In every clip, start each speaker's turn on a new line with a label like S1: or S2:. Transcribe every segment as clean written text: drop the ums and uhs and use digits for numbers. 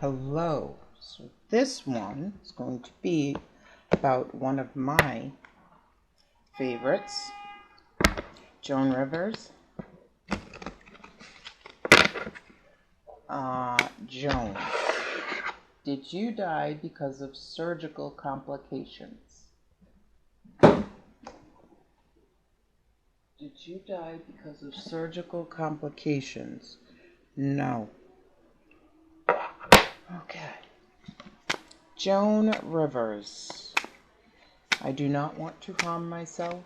S1: Hello. So this one is going to be about one of my favorites, Joan Rivers. Joan, did you die because of surgical complications? Did you die because of surgical complications? No. Okay. Joan Rivers. I do not want to harm myself.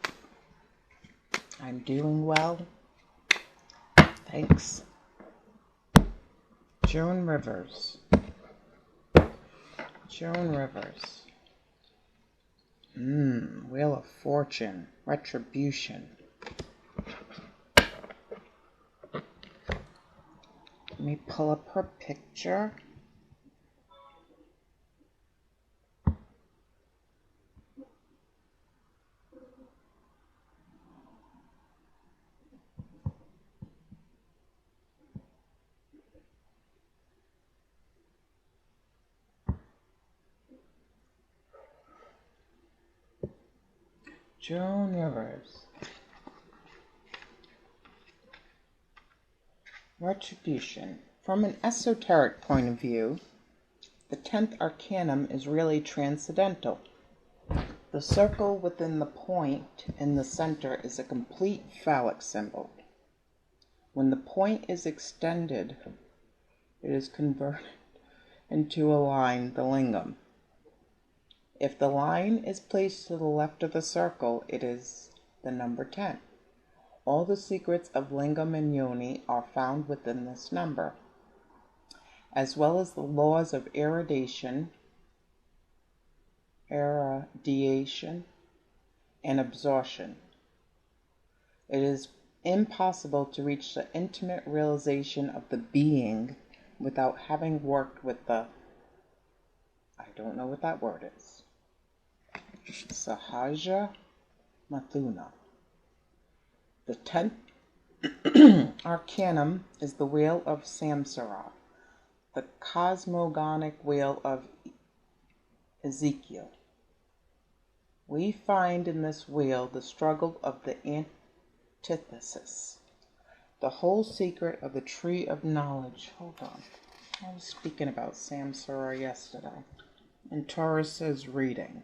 S1: I'm doing well. Thanks. Joan Rivers. Joan Rivers. Wheel of Fortune. Retribution. Let me pull up her picture. Joan Rivers. Retribution. From an esoteric point of view, the 10th arcanum is really transcendental. The circle within the point in the center is a complete phallic symbol. When the point is extended, it is converted into a line, the lingam. If the line is placed to the left of the circle, it is the number 10. All the secrets of lingam and yoni are found within this number, as well as the laws of irradiation, and absorption. It is impossible to reach the intimate realization of the being without having worked with the, I don't know what that word is, Sahaja Mathuna. The 10th arcanum is the wheel of Samsara, the cosmogonic wheel of Ezekiel. We find in this wheel the struggle of the antithesis, the whole secret of the tree of knowledge. Hold on. I was speaking about Samsara yesterday in Taurus's reading.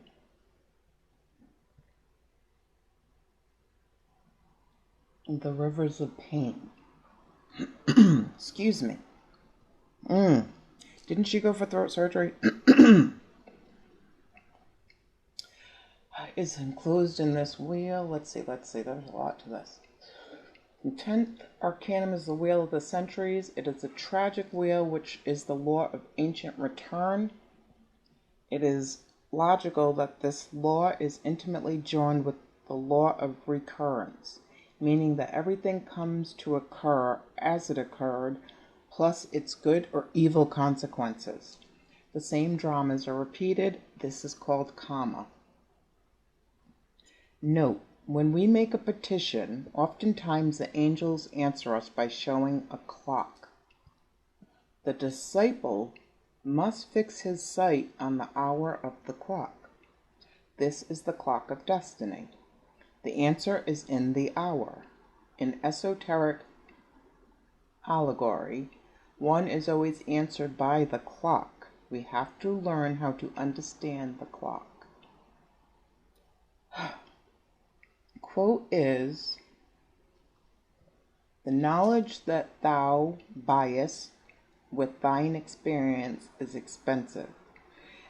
S1: The rivers of pain. Excuse me. Didn't you go for throat surgery? Is enclosed in this wheel. Let's see. There's a lot to this. The 10th arcanum is the wheel of the centuries. It is a tragic wheel, which is the law of ancient return. It is logical that this law is intimately joined with the law of recurrence, meaning that everything comes to occur as it occurred, plus its good or evil consequences. The same dramas are repeated. This is called karma. Note, when we make a petition, oftentimes the angels answer us by showing a clock. The disciple must fix his sight on the hour of the clock. This is the clock of destiny. The answer is in the hour. In esoteric allegory, one is always answered by the clock. We have to learn how to understand the clock. Quote is, "The knowledge that thou buyest with thine experience is expensive,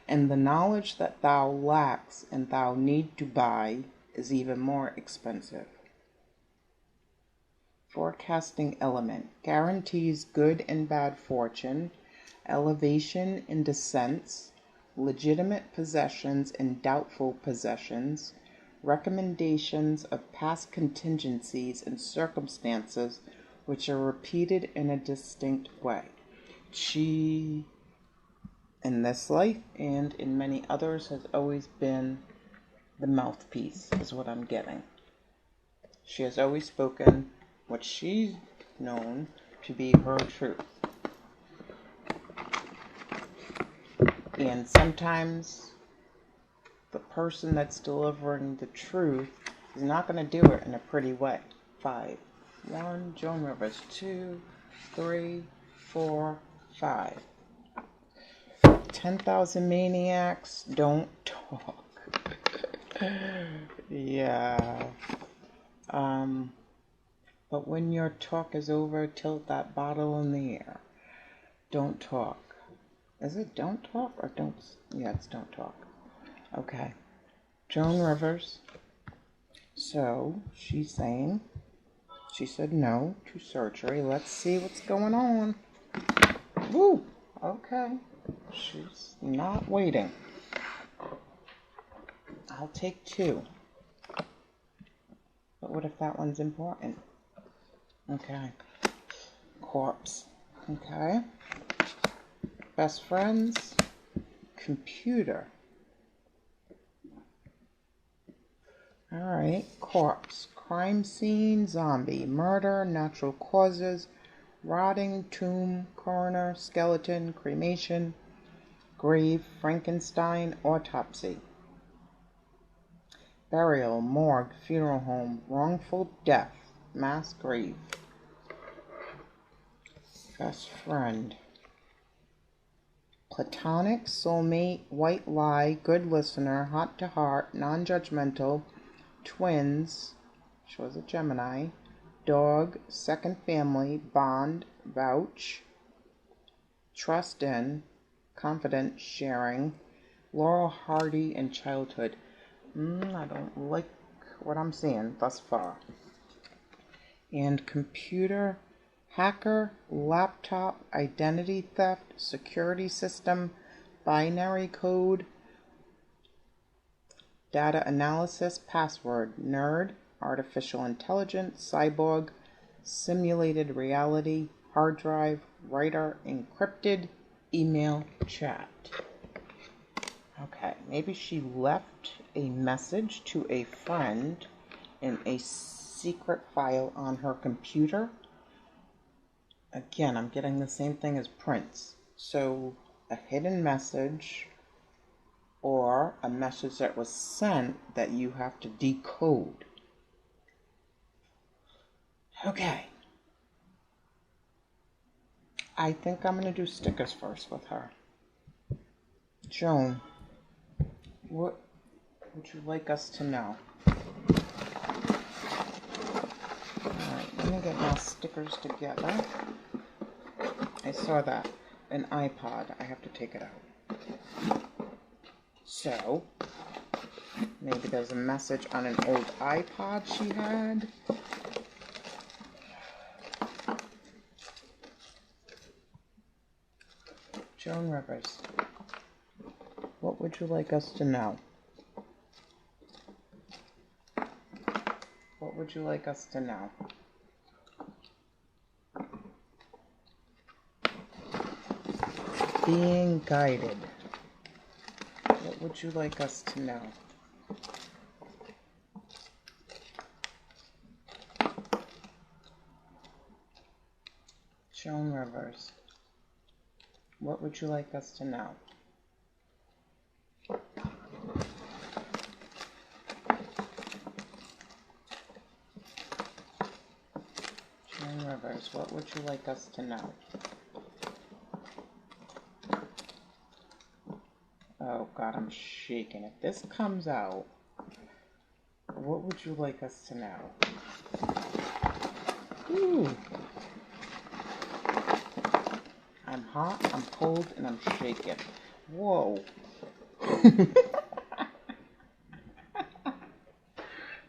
S1: and the knowledge that thou lacks and thou need to buy is even more expensive." Forecasting element guarantees good and bad fortune, elevation and descents, legitimate possessions and doubtful possessions, recommendations of past contingencies and circumstances which are repeated in a distinct way. She, in this life and in many others, has always been the mouthpiece, is what I'm getting. She has always spoken what she's known to be her truth. And sometimes the person that's delivering the truth is not going to do it in a pretty way. 5. 1, Joan Rivers. 2, 3, 4, 5. 10,000 maniacs don't talk. Yeah. But when your talk is over, tilt that bottle in the air. Don't talk. Is it don't talk or don't? Yeah, it's don't talk. Okay. Joan Rivers. So she's saying, she said no to surgery. Let's see what's going on. Woo! Okay. She's not waiting. I'll take 2. But what if that one's important? Okay. Corpse. Okay. Best friends. Computer. Alright. Corpse. Crime scene. Zombie. Murder. Natural causes. Rotting. Tomb. Coroner. Skeleton. Cremation. Grave. Frankenstein. Autopsy. Burial. Morgue. Funeral home. Wrongful death. Mass grave. Best friend. Platonic, soulmate, white lie, good listener, hot to heart, non-judgmental, twins, she was a Gemini, dog, second family, bond, vouch, trust in, confident, sharing, Laurel Hardy, and childhood. I don't like what I'm seeing thus far. And computer, hacker, laptop, identity theft, security system, binary code, data analysis, password, nerd, artificial intelligence, cyborg, simulated reality, hard drive, writer, encrypted, email, chat. Okay, maybe she left a message to a friend in a secret file on her computer. Again, I'm getting the same thing as Prince. So, a hidden message or a message that was sent that you have to decode. Okay. I think I'm going to do stickers first with her. Joan, what would you like us to know? Alright, let me get my stickers together. I saw that. An iPod. I have to take it out. So, maybe there's a message on an old iPod she had. Joan Rivers, what would you like us to know? What would you like us to know? Being guided. What would you like us to know? Joan Rivers, what would you like us to know? Joan Rivers, what would you like us to know? Oh God, I'm shaking. If this comes out, what would you like us to know? Ooh. I'm hot, I'm cold, and I'm shaking. Whoa.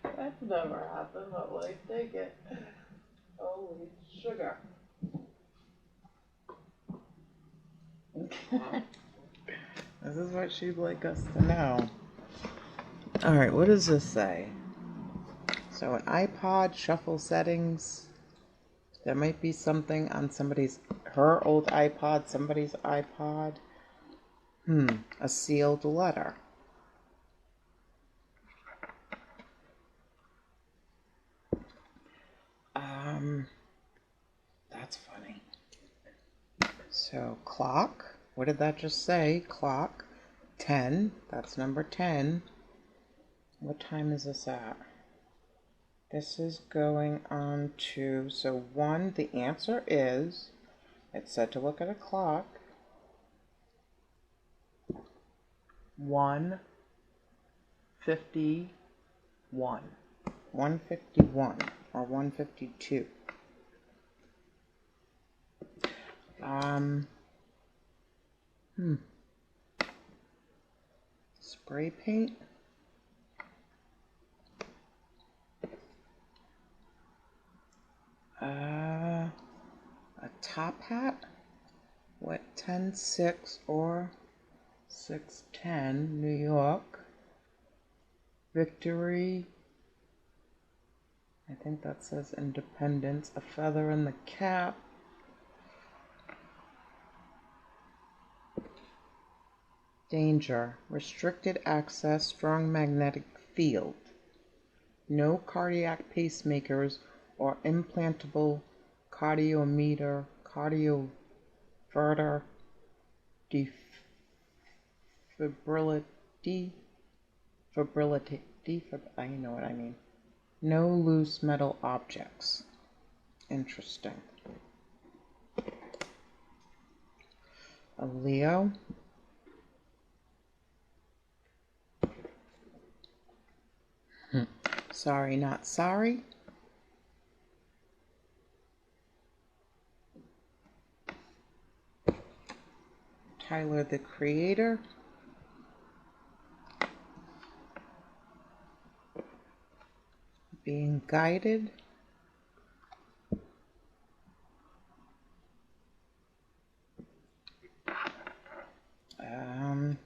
S1: That's never happened, but like, take it. Holy sugar. This is what she'd like us to know. Alright, what does this say? So an iPod, shuffle settings. There might be something on her old iPod, somebody's iPod. A sealed letter. That's funny. So, clock, What did that just say? Clock. 10. That's number 10. What time is this at? This is going on to, so 1, the answer is, it said to look at a clock. 1:51. 1:51 or 1:52. Spray paint. A top hat. What, 10:06 or 6:10, New York. Victory. I think that says Independence. A feather in the cap. Danger. Restricted access, strong magnetic field. No cardiac pacemakers or implantable cardioverter, I know what I mean. No loose metal objects. Interesting. A Leo. Sorry, not sorry. Tyler, the Creator. Being guided. A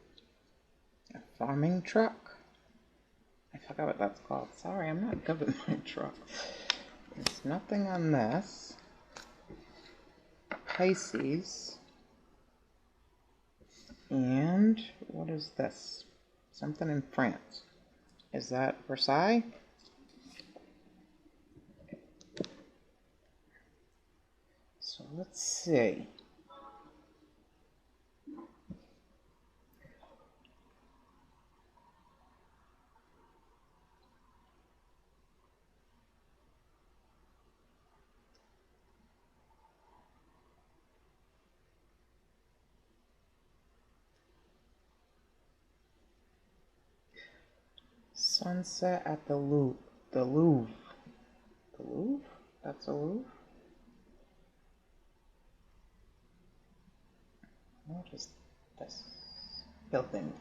S1: farming truck. I forgot what that's called. Sorry, I'm not good with my truck. There's nothing on this. Pisces. And what is this? Something in France. Is that Versailles? So let's see. Sunset at the Louvre. The Louvre. The Louvre? That's a Louvre? What is this building?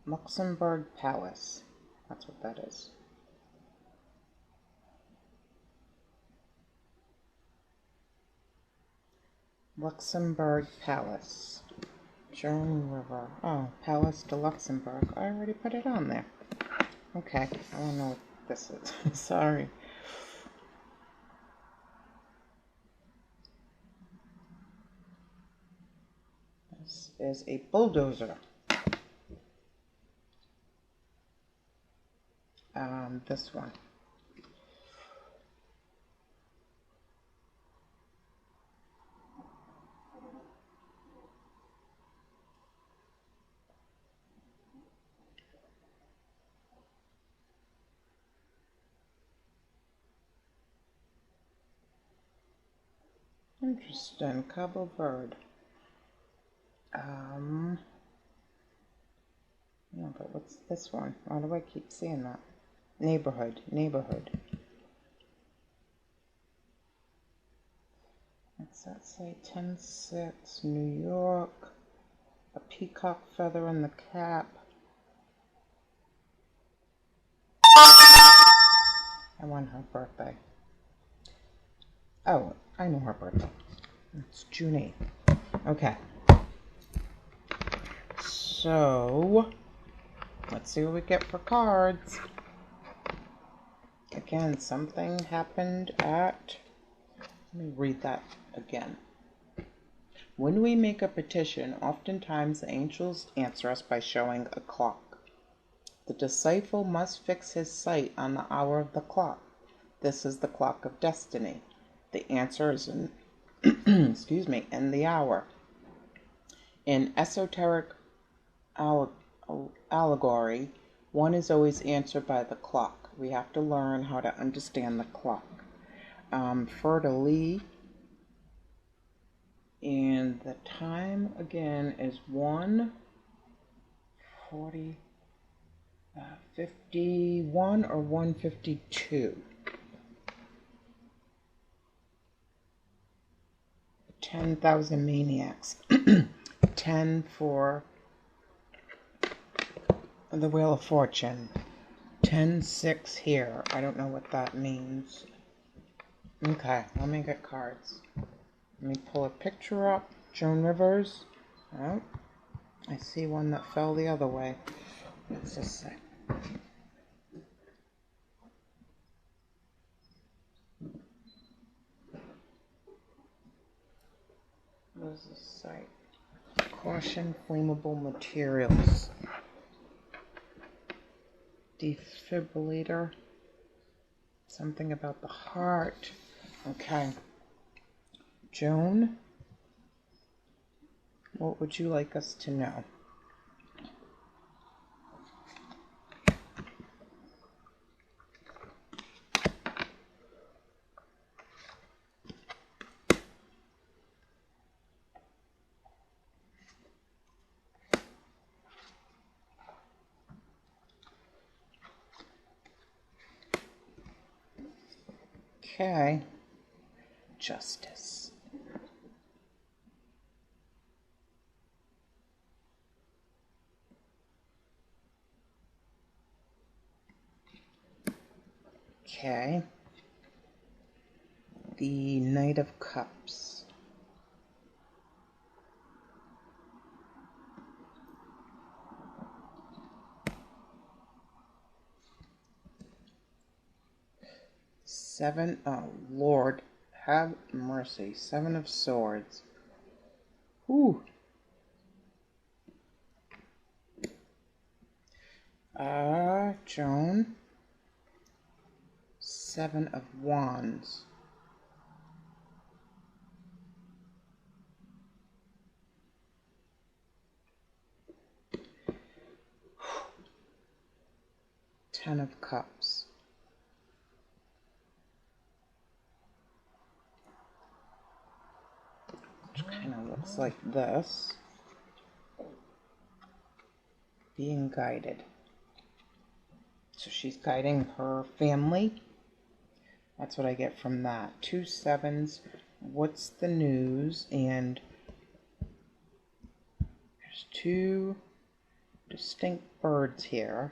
S1: Luxembourg Palace. That's what that is. Luxembourg Palace. Joan River. Oh, Palace de Luxembourg. I already put it on there. Okay, I don't know what this is. Sorry. This is a bulldozer. This one. Interesting. Cabo Verde. No, but what's this one? Why do I keep seeing that? Neighborhood. What's that say? 10-6, New York. A peacock feather in the cap. I want her birthday. Oh, I know her birthday. It's June 8th. Okay. So, let's see what we get for cards. Again, something happened at... Let me read that again. When we make a petition, oftentimes the angels answer us by showing a clock. The disciple must fix his sight on the hour of the clock. This is the clock of destiny. The answer is in, in the hour. In esoteric allegory, one is always answered by the clock. We have to learn how to understand the clock. Fertile, and the time again is 1:40, 51 or 1:52. 10,000 maniacs. 10 for the Wheel of Fortune. 10-6 here. I don't know what that means. Okay, let me get cards. Let me pull a picture up. Joan Rivers. Oh, I see one that fell the other way. What's this say? What does this say? Caution, flammable materials. Defibrillator. Something about the heart. Okay. Joan, what would you like us to know? Okay. Justice. Okay. The Knight of Cups. Seven, oh Lord, have mercy. 7 of Swords. Ooh. Joan. 7 of Wands. Ten of Cups. Which kind of looks like this. Being guided. So she's guiding her family. That's what I get from that. 2 sevens. What's the news? And there's 2 distinct birds here,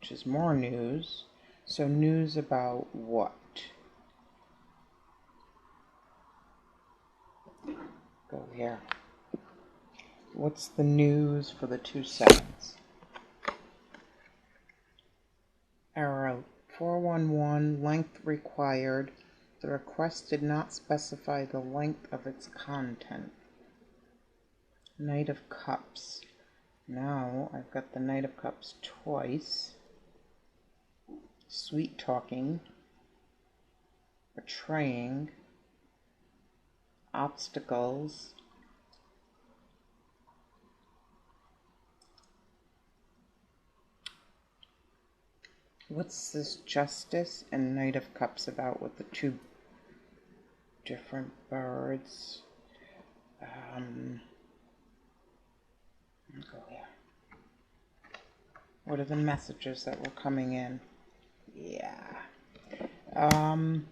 S1: which is more news. So news about what? Go here. What's the news for the 2 sevens? Arrow 411, length required. The request did not specify the length of its content. Knight of Cups. Now I've got the Knight of Cups twice. Sweet talking. Betraying. Obstacles. What's this Justice and Knight of Cups about with the 2 different birds? Go here. What are the messages that were coming in? Yeah. I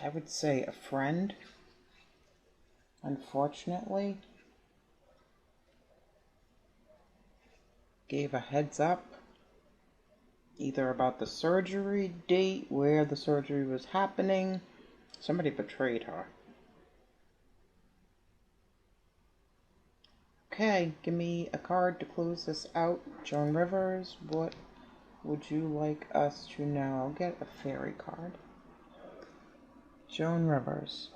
S1: would say a friend, unfortunately, gave a heads up either about the surgery date, where the surgery was happening. Somebody betrayed her. Okay, give me a card to close this out. Joan Rivers, what would you like us to know? I'll get a fairy card. Joan Rivers.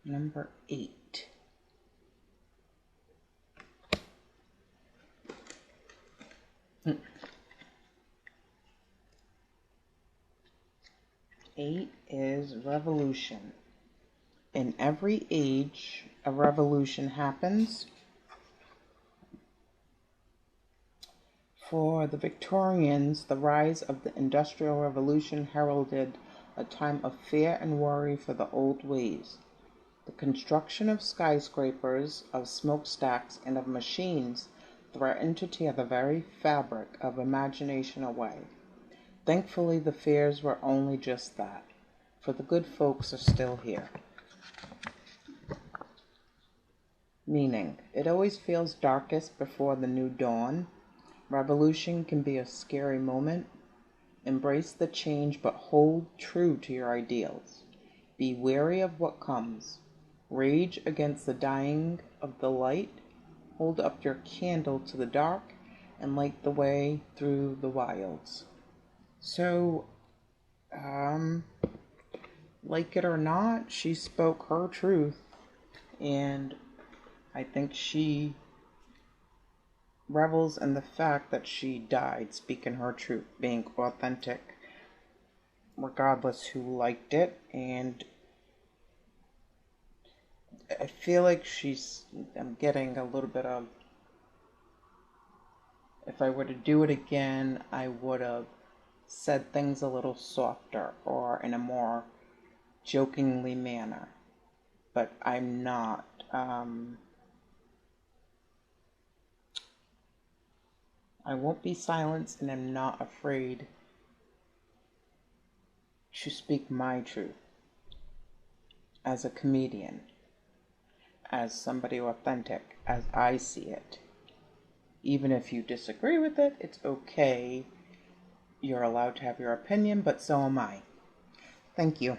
S1: Number 8. Eight is revolution. In every age, a revolution happens. For the Victorians, the rise of the Industrial Revolution heralded a time of fear and worry for the old ways. The construction of skyscrapers, of smokestacks, and of machines threatened to tear the very fabric of imagination away. Thankfully, the fears were only just that, for the good folks are still here. Meaning, it always feels darkest before the new dawn. Revolution can be a scary moment. Embrace the change, but hold true to your ideals. Be wary of what comes. Rage against the dying of the light. Hold up your candle to the dark and light the way through the wilds. So, like it or not, she spoke her truth, and I think she revels in the fact that she died speaking her truth, being authentic, regardless who liked it. And I feel like I'm getting a little bit of, if I were to do it again, I would have said things a little softer or in a more jokingly manner. But I'm not. I won't be silenced, and I'm not afraid to speak my truth as a comedian, as somebody authentic, as I see it. Even if you disagree with it, it's okay. You're allowed to have your opinion, but so am I. Thank you.